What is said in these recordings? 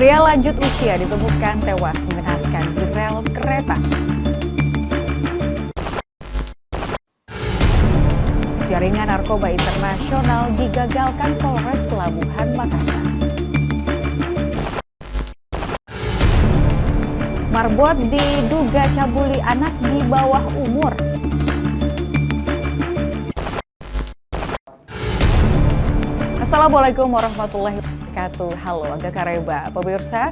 Pria lanjut usia ditemukan tewas mengenaskan di rel kereta. Jaringan narkoba internasional digagalkan Polres Pelabuhan Makassar. Marbot diduga cabuli anak di bawah umur. Assalamualaikum warahmatullahi wabarakatuh. Halo Aga Kareba, pemirsa.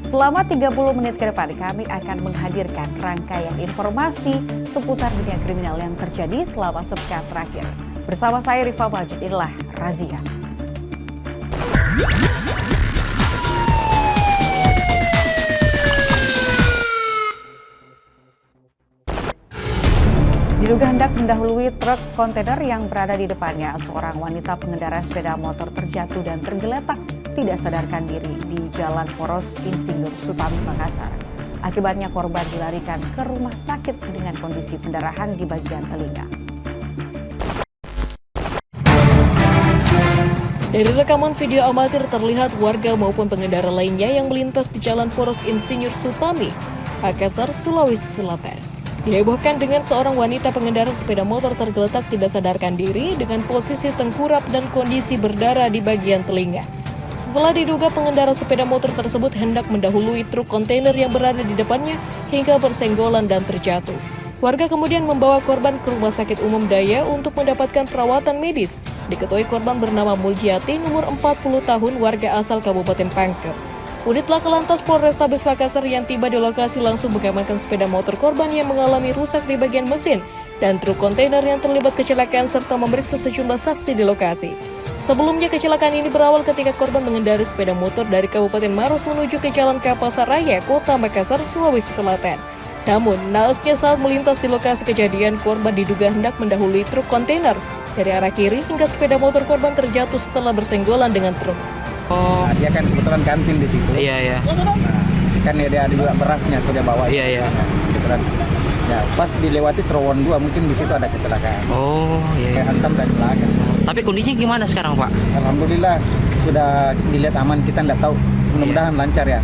Selama 30 menit ke depan kami akan menghadirkan rangkaian informasi seputar dunia kriminal yang terjadi selama sepekan terakhir. Bersama saya Rifa Majid, inilah Razia. Diduga hendak mendahului truk kontainer yang berada di depannya, seorang wanita pengendara sepeda motor terjatuh dan tergeletak tidak sadarkan diri di Jalan Poros Insinyur Sutami, Makassar. Akibatnya korban dilarikan ke rumah sakit dengan kondisi pendarahan di bagian telinga. Dari rekaman video amatir terlihat warga maupun pengendara lainnya yang melintas di Jalan Poros Insinyur Sutami, Makassar, Sulawesi Selatan. Dihebohkan dengan seorang wanita pengendara sepeda motor tergeletak tidak sadarkan diri dengan posisi tengkurap dan kondisi berdarah di bagian telinga. Setelah diduga pengendara sepeda motor tersebut hendak mendahului truk kontainer yang berada di depannya hingga bersenggolan dan terjatuh. Warga kemudian membawa korban ke Rumah Sakit Umum Daya untuk mendapatkan perawatan medis. Diketahui korban bernama Muljiati, umur 40 tahun, warga asal Kabupaten Pangkep. Unit Laka Lantas Polrestabes Makassar yang tiba di lokasi langsung mengamankan sepeda motor korban yang mengalami rusak di bagian mesin dan truk kontainer yang terlibat kecelakaan serta memeriksa sejumlah saksi di lokasi. Sebelumnya kecelakaan ini berawal ketika korban mengendarai sepeda motor dari Kabupaten Maros menuju ke Jalan Kapasaraya, Kota Makassar, Sulawesi Selatan. Namun, naasnya saat melintas di lokasi kejadian, korban diduga hendak mendahului truk kontainer dari arah kiri hingga sepeda motor korban terjatuh setelah bersenggolan dengan truk. Nah, dia kan kebetulan kantin di situ. Iya. Nah, kan dia ada juga berasnya tuh dia bawa. Iya. Kebetulan. Ya, pas dilewati terowongan 2 mungkin di situ ada kecelakaan. Oh, iya. Kayak hantam dan celaka. Tapi kondisinya gimana sekarang, Pak? Alhamdulillah sudah dilihat aman, kita nggak tahu. Mudah-mudahan lancar ya.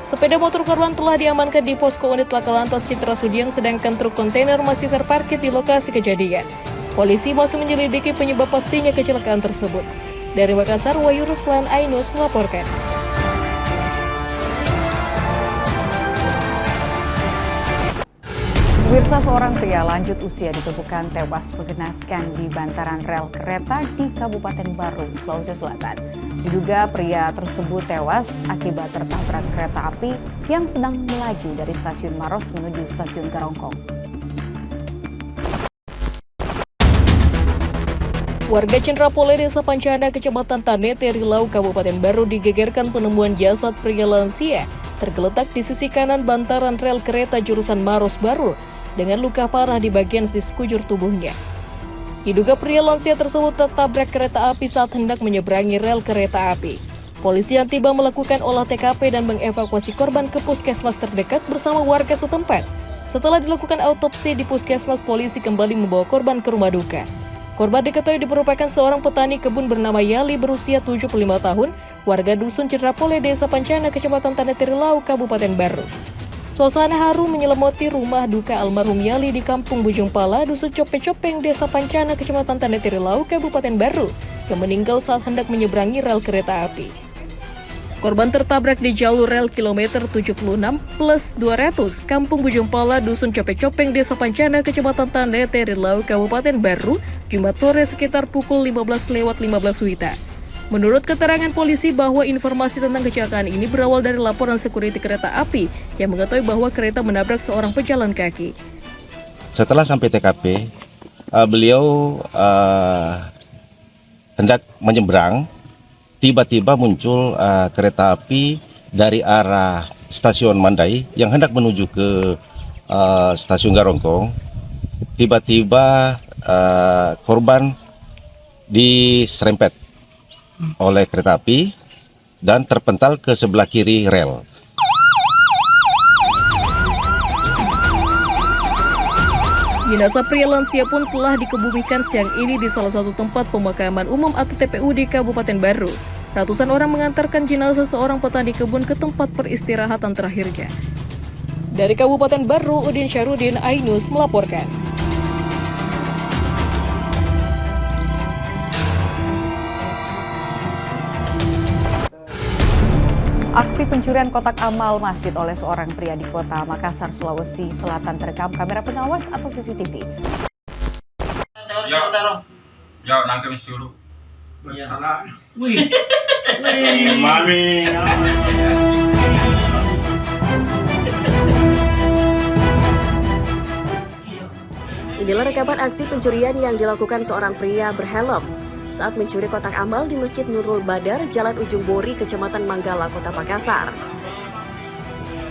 Sepeda motor korban telah diamankan di posko unit Laka Lantas Citra Sudiang, sedangkan truk kontainer masih terparkir di lokasi kejadian. Polisi masih menyelidiki penyebab pastinya kecelakaan tersebut. Dari Makassar, Wahyu Ruslan Ainus melaporkan. Pemirsa, seorang pria lanjut usia ditemukan tewas mengenaskan di bantaran rel kereta di Kabupaten Baru, Sulawesi Selatan. Diduga pria tersebut tewas akibat tertabrak kereta api yang sedang melaju dari stasiun Maros menuju stasiun Garongkong. Warga Cendrapole, Desa Pancana, Kecamatan Tanete, Rilau, Kabupaten Baru digegerkan penemuan jasad pria lansia tergeletak di sisi kanan bantaran rel kereta jurusan Maros Baru dengan luka parah di bagian sekujur tubuhnya. Diduga pria lansia tersebut tertabrak kereta api saat hendak menyeberangi rel kereta api. Polisi yang tiba melakukan olah TKP dan mengevakuasi korban ke puskesmas terdekat bersama warga setempat. Setelah dilakukan autopsi di puskesmas, polisi kembali membawa korban ke rumah duka. Korban diketahui merupakan seorang petani kebun bernama Yali berusia 75 tahun, warga Dusun Cendrapole, Desa Pancana, Kecamatan Tanete, Rilau, Kabupaten Baru. Suasana haru menyelimuti rumah duka almarhum Yali di Kampung Bujung Pala, Dusun Copeng-Copeng, Desa Pancana, Kecamatan Tanete, Rilau, Kabupaten Baru, yang meninggal saat hendak menyeberangi rel kereta api. Korban tertabrak di jalur rel kilometer 76+200, Kampung Bujung Pala, Dusun Copeng-Copeng, Desa Pancana, Kecamatan Tanete, Rilau, Kabupaten Baru, Jumat sore sekitar pukul 15:15 WITA. Menurut keterangan polisi bahwa informasi tentang kecelakaan ini berawal dari laporan sekuriti kereta api yang mengetahui bahwa kereta menabrak seorang pejalan kaki. Setelah sampai TKP, beliau hendak menyeberang. Tiba-tiba muncul kereta api dari arah stasiun Mandai yang hendak menuju ke stasiun Garongkong. Tiba-tiba korban diserempet oleh kereta api dan terpental ke sebelah kiri rel. Jenazah pria lansia pun telah dikebumikan siang ini di salah satu tempat pemakaman umum atau TPU di Kabupaten Baru. Ratusan orang mengantarkan jenazah seorang petani kebun ke tempat peristirahatan terakhirnya. Dari Kabupaten Baru, Udin Syarudin, iNews melaporkan. Aksi pencurian kotak amal masjid oleh seorang pria di kota Makassar, Sulawesi Selatan terekam kamera pengawas atau CCTV. Ya, nangkep dulu. Wih. Mami. Inilah rekaman aksi pencurian yang dilakukan seorang pria berhelm saat mencuri kotak amal di Masjid Nurul Badar, Jalan Ujung Bori, Kecamatan Manggala, Kota Makassar.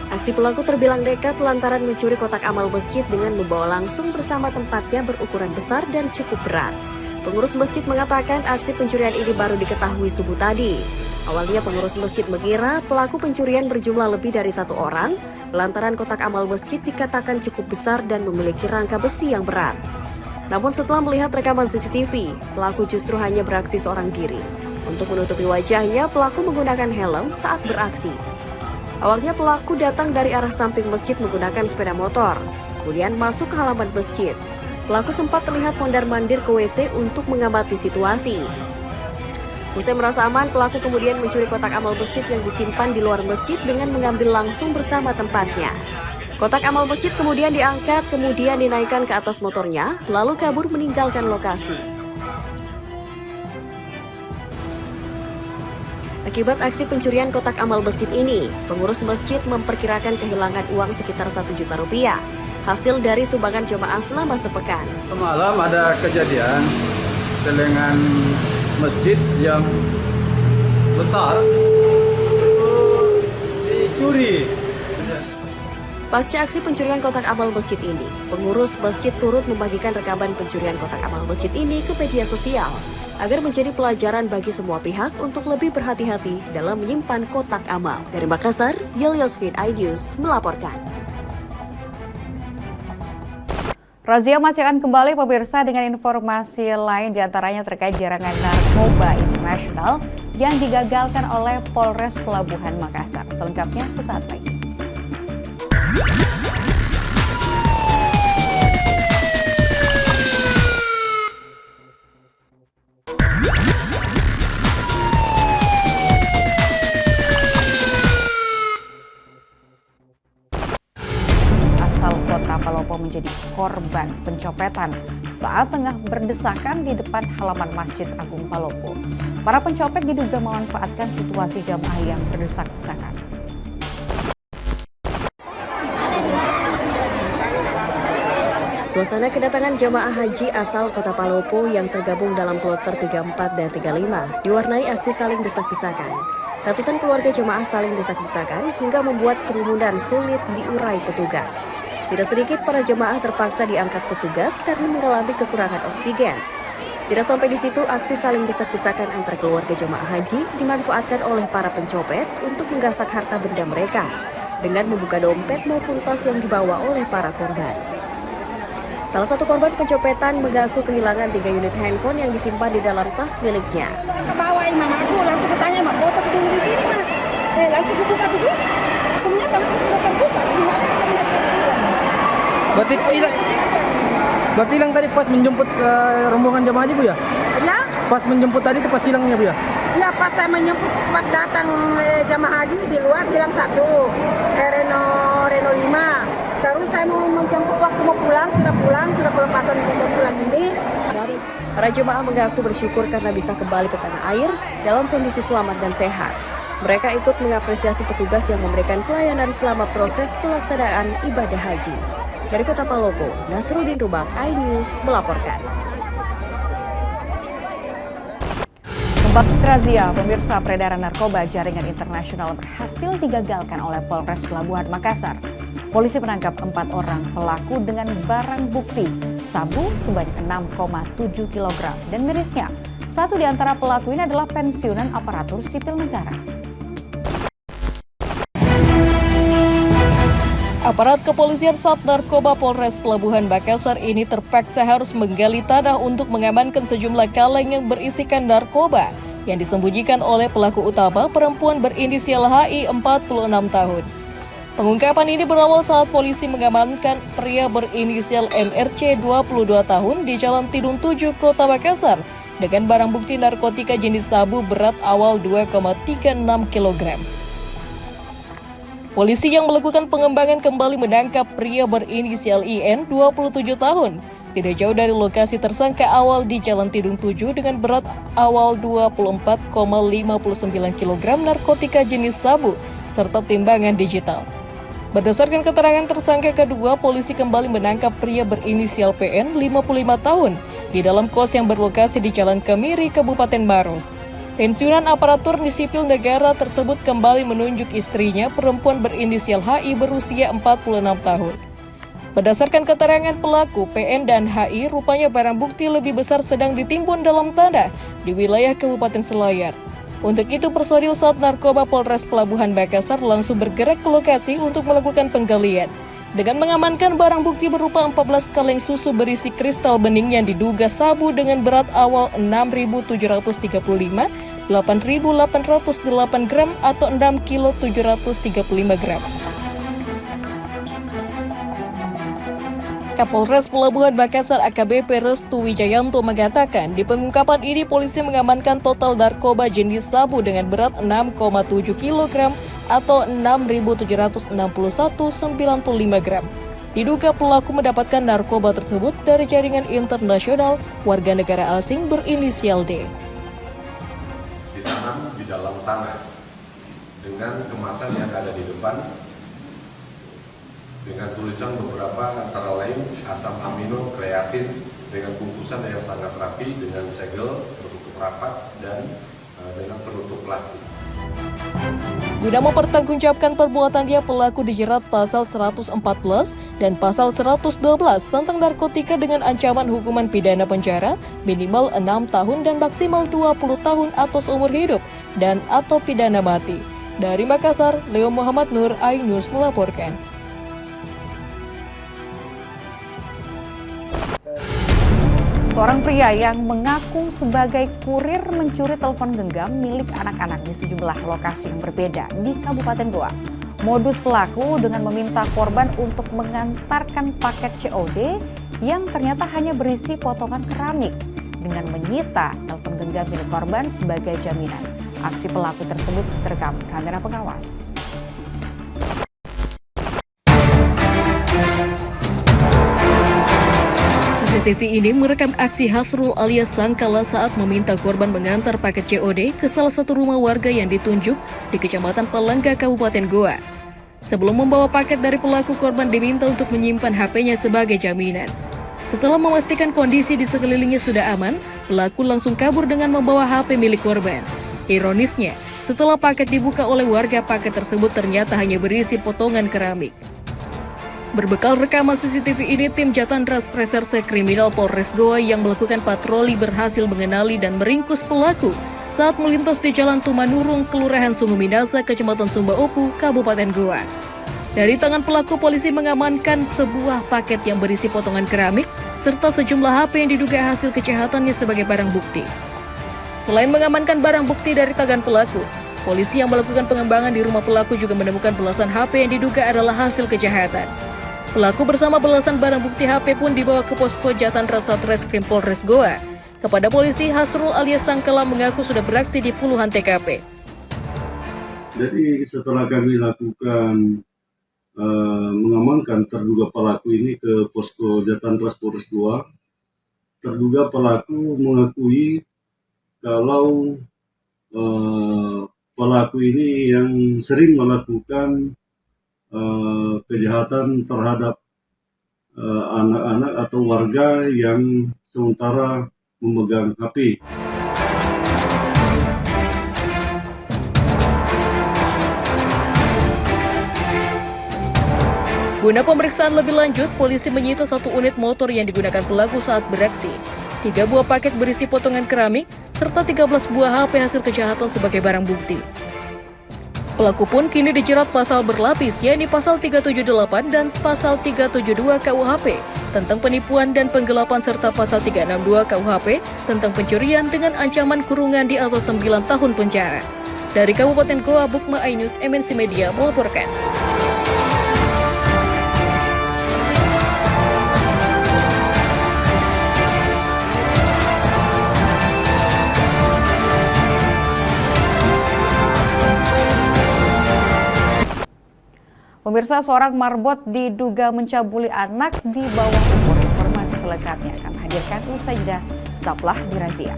Aksi pelaku terbilang nekat lantaran mencuri kotak amal masjid dengan membawa langsung bersama tempatnya berukuran besar dan cukup berat. Pengurus masjid mengatakan aksi pencurian ini baru diketahui subuh tadi. Awalnya pengurus masjid mengira pelaku pencurian berjumlah lebih dari 1 orang, lantaran kotak amal masjid dikatakan cukup besar dan memiliki rangka besi yang berat. Namun setelah melihat rekaman CCTV, pelaku justru hanya beraksi seorang diri. Untuk menutupi wajahnya, pelaku menggunakan helm saat beraksi. Awalnya pelaku datang dari arah samping masjid menggunakan sepeda motor, kemudian masuk ke halaman masjid. Pelaku sempat terlihat mondar-mandir ke WC untuk mengamati situasi. Usai merasa aman, pelaku kemudian mencuri kotak amal masjid yang disimpan di luar masjid dengan mengambil langsung bersama tempatnya. Kotak amal masjid kemudian diangkat, kemudian dinaikkan ke atas motornya, lalu kabur meninggalkan lokasi. Akibat aksi pencurian kotak amal masjid ini, pengurus masjid memperkirakan kehilangan uang sekitar 1 juta rupiah, hasil dari sumbangan jemaah selama sepekan. Semalam ada kejadian selengan masjid yang besar dicuri. Pasca aksi pencurian kotak amal masjid ini, pengurus masjid turut membagikan rekaman pencurian kotak amal masjid ini ke media sosial agar menjadi pelajaran bagi semua pihak untuk lebih berhati-hati dalam menyimpan kotak amal. Dari Makassar, Yelyosfin, iNews melaporkan. Razia masih akan kembali pemirsa dengan informasi lain diantaranya terkait jaringan narkoba internasional yang digagalkan oleh Polres Pelabuhan Makassar. Selengkapnya sesaat lagi. Kota Palopo menjadi korban pencopetan saat tengah berdesakan di depan halaman Masjid Agung Palopo. Para pencopet diduga memanfaatkan situasi jamaah yang berdesak-desakan. Suasana kedatangan jamaah haji asal Kota Palopo yang tergabung dalam kloter 34 dan 35 diwarnai aksi saling desak-desakan. Ratusan keluarga jamaah saling desak-desakan hingga membuat kerumunan sulit diurai petugas. Tidak sedikit para jemaah terpaksa diangkat petugas karena mengalami kekurangan oksigen. Tidak sampai di situ, aksi saling desak-desakan antar keluarga jemaah haji dimanfaatkan oleh para pencopet untuk menggasak harta benda mereka dengan membuka dompet maupun tas yang dibawa oleh para korban. Salah satu korban pencopetan mengaku kehilangan 3 unit handphone yang disimpan di dalam tas miliknya. Kebawain mama aku, langsung bertanya, mak, foto tunggu di sini, mak. Langsung dibuka dulu. Ternyata langsung sudah terbuka. Berarti hilang tadi pas menjemput rombongan jamaah haji, Bu ya? Ya. Pas menjemput tadi itu pas hilangnya, Bu ya? Iya, pas saya menjemput, pas datang jamaah haji di luar bilang 1, Renault 5. Terus saya mau menjemput waktu mau pulang, sudah pelepasan mau pulang ini. Para jemaah mengaku bersyukur karena bisa kembali ke tanah air dalam kondisi selamat dan sehat. Mereka ikut mengapresiasi petugas yang memberikan pelayanan selama proses pelaksanaan ibadah haji. Dari Kota Palopo, Nasruddin Rubak, iNews melaporkan. Kembali razia, pemirsa, peredaran narkoba jaringan internasional berhasil digagalkan oleh Polres Pelabuhan Makassar. Polisi menangkap 4 orang pelaku dengan barang bukti sabu sebanyak 6,7 kg. Dan mirisnya, satu di antara pelaku ini adalah pensiunan aparatur sipil negara. Aparat kepolisian Sat Narkoba Polres Pelabuhan Makassar ini terpaksa harus menggali tanah untuk mengamankan sejumlah kaleng yang berisikan narkoba yang disembunyikan oleh pelaku utama perempuan berinisial HI 46 tahun. Pengungkapan ini berawal saat polisi mengamankan pria berinisial MRC 22 tahun di Jalan Tidung 7, Kota Makassar dengan barang bukti narkotika jenis sabu berat awal 2,36 kg. Polisi yang melakukan pengembangan kembali menangkap pria berinisial IN 27 tahun tidak jauh dari lokasi tersangka awal di Jalan Tidung 7 dengan berat awal 24,59 kg narkotika jenis sabu serta timbangan digital. Berdasarkan keterangan tersangka kedua, polisi kembali menangkap pria berinisial PN 55 tahun di dalam kos yang berlokasi di Jalan Kemiri, Kabupaten Maros. Pensiunan aparatur sipil negara tersebut kembali menunjuk istrinya perempuan berinisial HI berusia 46 tahun. Berdasarkan keterangan pelaku, PN dan HI rupanya barang bukti lebih besar sedang ditimbun dalam tanah di wilayah Kabupaten Selayar. Untuk itu, personil Sat Narkoba Polres Pelabuhan Makassar langsung bergerak ke lokasi untuk melakukan penggalian dengan mengamankan barang bukti berupa 14 kaleng susu berisi kristal bening yang diduga sabu dengan berat awal 6.735, 8.808 gram atau 6,735 gram. Kapolres Pelabuhan Makassar AKBP Restu Wijayanto mengatakan di pengungkapan ini polisi mengamankan total narkoba jenis sabu dengan berat 6,7 kg atau 6.761,95 gram. Diduga pelaku mendapatkan narkoba tersebut dari jaringan internasional warga negara asing berinisial D. Ditanam di dalam tanah dengan kemasan yang ada di depan dengan tulisan beberapa antara lain asam amino kreatin dengan bungkusan yang sangat rapi dengan segel tertutup rapat dan dengan penutup plastik. Guna mempertanggungjawabkan perbuatannya, pelaku dijerat pasal 114 dan pasal 112 tentang narkotika dengan ancaman hukuman pidana penjara minimal 6 tahun dan maksimal 20 tahun atau seumur hidup dan atau pidana mati. Dari Makassar, Leo Muhammad Nur, iNews melaporkan. Seorang pria yang mengaku sebagai kurir mencuri telepon genggam milik anak-anak di sejumlah lokasi yang berbeda di Kabupaten Goa. Modus pelaku dengan meminta korban untuk mengantarkan paket COD yang ternyata hanya berisi potongan keramik dengan menyita telepon genggam milik korban sebagai jaminan. Aksi pelaku tersebut terekam kamera pengawas. CCTV ini merekam aksi Hasrul alias Sangkala saat meminta korban mengantar paket COD ke salah satu rumah warga yang ditunjuk di Kecamatan Palangga, Kabupaten Goa. Sebelum membawa paket dari pelaku, korban diminta untuk menyimpan HP-nya sebagai jaminan. Setelah memastikan kondisi di sekelilingnya sudah aman, pelaku langsung kabur dengan membawa HP milik korban. Ironisnya, setelah paket dibuka oleh warga, paket tersebut ternyata hanya berisi potongan keramik. Berbekal rekaman CCTV ini, tim Jatantras Reserse Kriminal Polres Goa yang melakukan patroli berhasil mengenali dan meringkus pelaku saat melintas di Jalan Tumanurung, Kelurahan Sungu Minasa, Kecamatan Sumba Opu, Kabupaten Goa. Dari tangan pelaku, polisi mengamankan sebuah paket yang berisi potongan keramik serta sejumlah HP yang diduga hasil kejahatannya sebagai barang bukti. Selain mengamankan barang bukti dari tangan pelaku, polisi yang melakukan pengembangan di rumah pelaku juga menemukan belasan HP yang diduga adalah hasil kejahatan. Pelaku bersama belasan barang bukti HP pun dibawa ke posko Jatantras Satreskrim Polres Goa. Kepada polisi, Hasrul alias Sangkala mengaku sudah beraksi di puluhan TKP. Jadi setelah kami lakukan mengamankan terduga pelaku ini ke posko Jatantras Polres Goa, terduga pelaku mengakui kalau pelaku ini yang sering melakukan kejahatan terhadap anak-anak atau warga yang sementara memegang HP. Guna pemeriksaan lebih lanjut, polisi menyita 1 unit motor yang digunakan pelaku saat beraksi, 3 buah paket berisi potongan keramik, serta 13 buah HP hasil kejahatan sebagai barang bukti. Pelaku pun kini dijerat pasal berlapis, yakni pasal 378 dan pasal 372 KUHP tentang penipuan dan penggelapan serta pasal 362 KUHP tentang pencurian dengan ancaman kurungan di atas 9 tahun penjara. Dari Kabupaten Goa, Bukma Ainus, MNC Media melaporkan. Pemirsa, seorang marbot diduga mencabuli anak di bawah umur. Informasi selengkapnya akan hadirkan usai jeda. Tetaplah di Razia.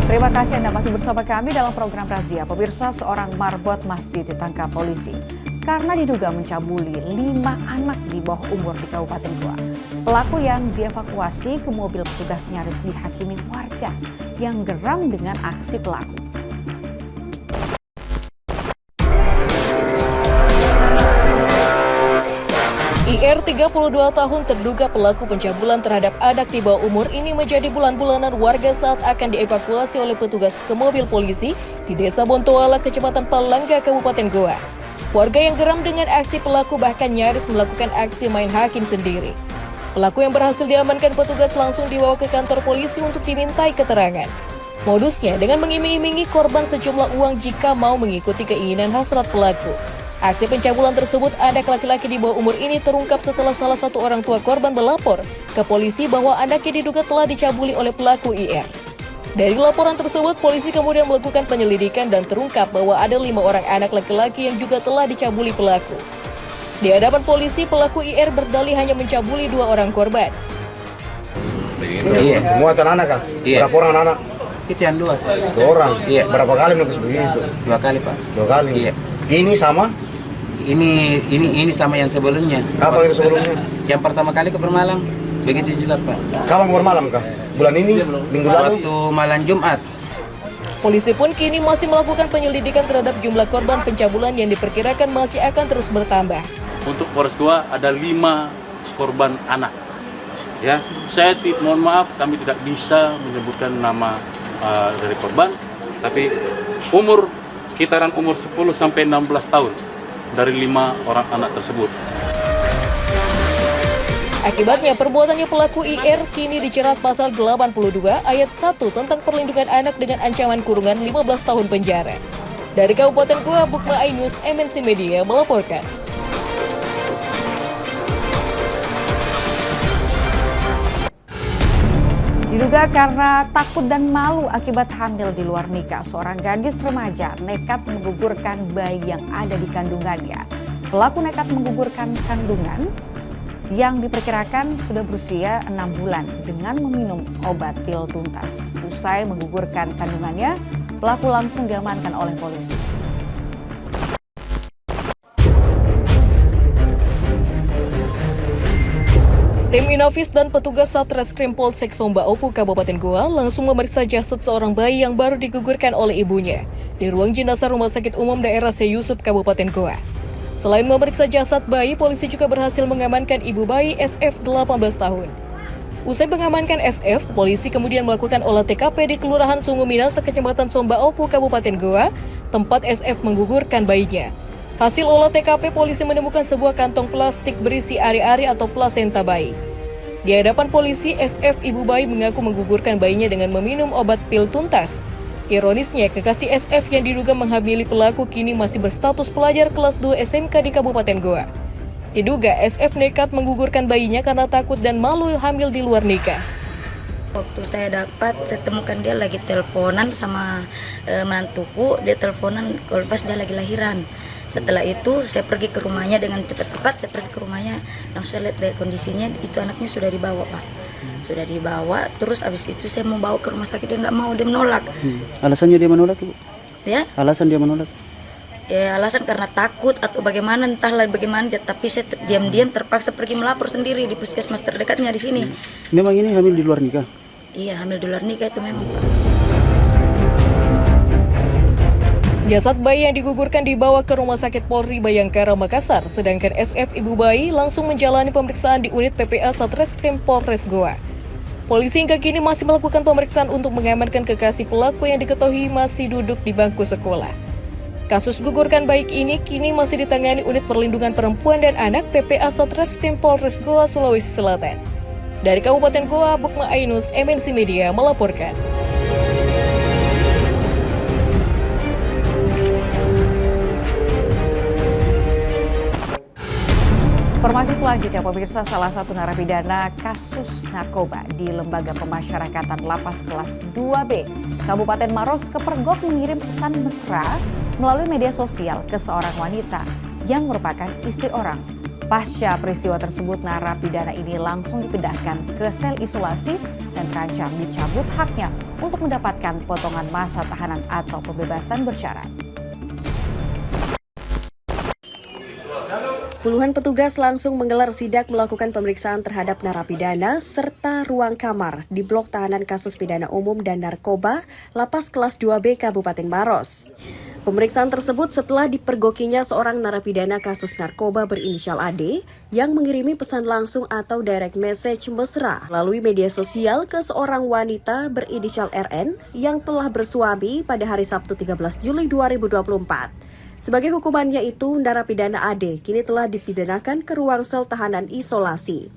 Terima kasih Anda masih bersama kami dalam program Razia. Pemirsa, seorang marbot masjid ditangkap polisi karena diduga mencabuli 5 anak di bawah umur di Kabupaten Goa. Pelaku yang dievakuasi ke mobil petugas nyaris dihakimi warga yang geram dengan aksi pelaku. IR 32 tahun terduga pelaku pencabulan terhadap anak di bawah umur ini menjadi bulan-bulanan warga saat akan dievakuasi oleh petugas ke mobil polisi di Desa Bontoala, Kecamatan Palangga, Kabupaten Goa. Warga yang geram dengan aksi pelaku bahkan nyaris melakukan aksi main hakim sendiri. Pelaku yang berhasil diamankan petugas langsung dibawa ke kantor polisi untuk dimintai keterangan. Modusnya dengan mengiming-imingi korban sejumlah uang jika mau mengikuti keinginan hasrat pelaku. Aksi pencabulan tersebut anak laki-laki di bawah umur ini terungkap setelah salah satu orang tua korban melapor ke polisi bahwa anaknya diduga telah dicabuli oleh pelaku IR. Dari laporan tersebut, polisi kemudian melakukan penyelidikan dan terungkap bahwa ada 5 orang anak laki-laki yang juga telah dicabuli pelaku. Di hadapan polisi, pelaku IR berdalih hanya mencabuli 2 orang korban. Iya, semua anak kan? Iya. Berapa orang anak? Itu yang 2. 2 orang? Iya. Berapa kali menembus begitu? 2 kali, Pak. 2 kali? Iya. Ini sama? Ini sama yang sebelumnya. Apa itu sebelumnya? Yang pertama kali ke Bermalang, begitu juga, Pak. Kapan bermalam kah? Bulan ini? Minggu lalu? Waktu malam Jumat. Polisi pun kini masih melakukan penyelidikan terhadap jumlah korban pencabulan yang diperkirakan masih akan terus bertambah. Untuk Polres Goa ada 5 korban anak. Ya, saya mohon maaf kami tidak bisa menyebutkan nama dari korban, tapi sekitaran umur 10 sampai 16 tahun dari 5 orang anak tersebut. Akibatnya perbuatannya pelaku IR kini dijerat pasal 82 ayat 1 tentang perlindungan anak dengan ancaman kurungan 15 tahun penjara. Dari Kabupaten Goa, Bukma Ainus, MNC Media melaporkan. Diduga karena takut dan malu akibat hamil di luar nikah, seorang gadis remaja nekat menggugurkan bayi yang ada di kandungannya. Pelaku nekat menggugurkan kandungan yang diperkirakan sudah berusia 6 bulan dengan meminum obat pil tuntas. Usai menggugurkan kandungannya, pelaku langsung diamankan oleh polisi. Tim Inavis dan petugas Satreskrim Polsek Somba Opu, Kabupaten Goa langsung memeriksa jasad seorang bayi yang baru digugurkan oleh ibunya di ruang jenazah Rumah Sakit Umum Daerah Seyusup, Kabupaten Goa. Selain memeriksa jasad bayi, polisi juga berhasil mengamankan ibu bayi SF 18 tahun. Usai mengamankan SF, polisi kemudian melakukan olah TKP di Kelurahan Sungu Minasa, Kecamatan Somba Opu, Kabupaten Goa, tempat SF menggugurkan bayinya. Hasil olah TKP, polisi menemukan sebuah kantong plastik berisi ari-ari atau plasenta bayi. Di hadapan polisi, SF ibu bayi mengaku menggugurkan bayinya dengan meminum obat pil tuntas. Ironisnya, kekasih SF yang diduga menghamili pelaku kini masih berstatus pelajar kelas 2 SMK di Kabupaten Goa. Diduga SF nekat menggugurkan bayinya karena takut dan malu hamil di luar nikah. Waktu saya dapat, saya temukan dia lagi teleponan sama menantuku, dia teleponan kalau pas dia lagi lahiran. Setelah itu saya pergi ke rumahnya dengan cepat-cepat, saya pergi ke rumahnya, langsung saya lihat dari kondisinya itu anaknya sudah dibawa, Pak. Sudah dibawa, terus abis itu saya mau bawa ke rumah sakit, dia nggak mau, dia menolak. Alasannya dia menolak, Ibu? Ya? Alasan dia menolak? Ya alasan karena takut atau bagaimana, entahlah bagaimana, tapi saya diam-diam terpaksa pergi melapor sendiri di puskesmas terdekatnya di sini. Memang ini hamil di luar nikah? Iya, hamil di luar nikah itu memang, Pak. Jasad bayi yang digugurkan dibawa ke Rumah Sakit Polri Bayangkara, Makassar, sedangkan SF ibu bayi langsung menjalani pemeriksaan di unit PPA Satreskrim Polres Goa. Polisi hingga kini masih melakukan pemeriksaan untuk mengamankan kekasih pelaku yang diketahui masih duduk di bangku sekolah. Kasus gugurkan bayi ini kini masih ditangani Unit Perlindungan Perempuan dan Anak PPA Satreskrim Polres Goa, Sulawesi Selatan. Dari Kabupaten Goa, Bukma Ainus, MNC Media melaporkan. Informasi selanjutnya, pemirsa, salah satu narapidana kasus narkoba di Lembaga Pemasyarakatan Lapas Kelas 2B, Kabupaten Maros Kepergok mengirim pesan mesra melalui media sosial ke seorang wanita yang merupakan istri orang. Pasca peristiwa tersebut, narapidana ini langsung dipindahkan ke sel isolasi dan terancam dicabut haknya untuk mendapatkan potongan masa tahanan atau pembebasan bersyarat. Puluhan petugas langsung menggelar sidak melakukan pemeriksaan terhadap narapidana serta ruang kamar di blok tahanan kasus pidana umum dan narkoba Lapas Kelas 2B Kabupaten Maros. Pemeriksaan tersebut setelah dipergokinya seorang narapidana kasus narkoba berinisial AD yang mengirimi pesan langsung atau direct message mesra melalui media sosial ke seorang wanita berinisial RN yang telah bersuami pada hari Sabtu 13 Juli 2024. Sebagai hukumannya itu, narapidana AD kini telah dipidanakan ke ruang sel tahanan isolasi.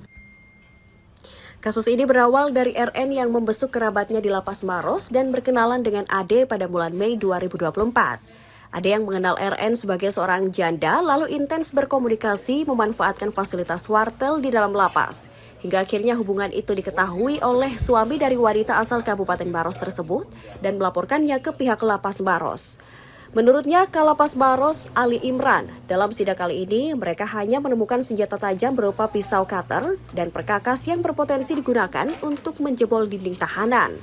Kasus ini berawal dari RN yang membesuk kerabatnya di Lapas Maros dan berkenalan dengan AD pada bulan Mei 2024. AD yang mengenal RN sebagai seorang janda lalu intens berkomunikasi memanfaatkan fasilitas wartel di dalam lapas. Hingga akhirnya hubungan itu diketahui oleh suami dari wanita asal Kabupaten Maros tersebut dan melaporkannya ke pihak Lapas Maros. Menurutnya, Kalapas Maros Ali Imran, dalam sidak kali ini mereka hanya menemukan senjata tajam berupa pisau cutter dan perkakas yang berpotensi digunakan untuk menjebol dinding tahanan.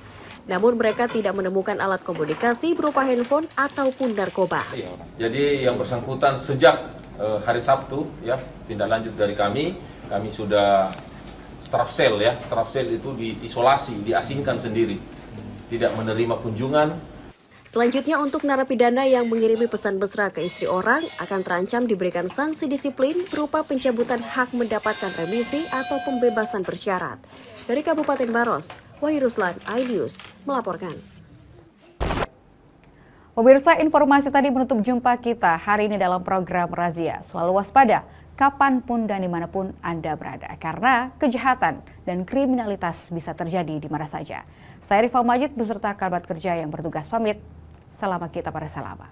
Namun mereka tidak menemukan alat komunikasi berupa handphone ataupun narkoba. Jadi yang bersangkutan sejak hari Sabtu, ya, tindak lanjut dari kami sudah strafsel, ya, strafsel itu diisolasi, diasingkan sendiri, tidak menerima kunjungan. Selanjutnya, untuk narapidana yang mengirimi pesan mesra ke istri orang akan terancam diberikan sanksi disiplin berupa pencabutan hak mendapatkan remisi atau pembebasan bersyarat. Dari Kabupaten Maros, Wahyu Ruslan, iNews melaporkan. Pemirsa, informasi tadi menutup jumpa kita hari ini dalam program Razia. Selalu waspada, kapanpun dan dimanapun Anda berada, karena kejahatan dan kriminalitas bisa terjadi di mana saja. Saya Rifa Majid beserta kerabat kerja yang bertugas pamit. Selamat kita bersama.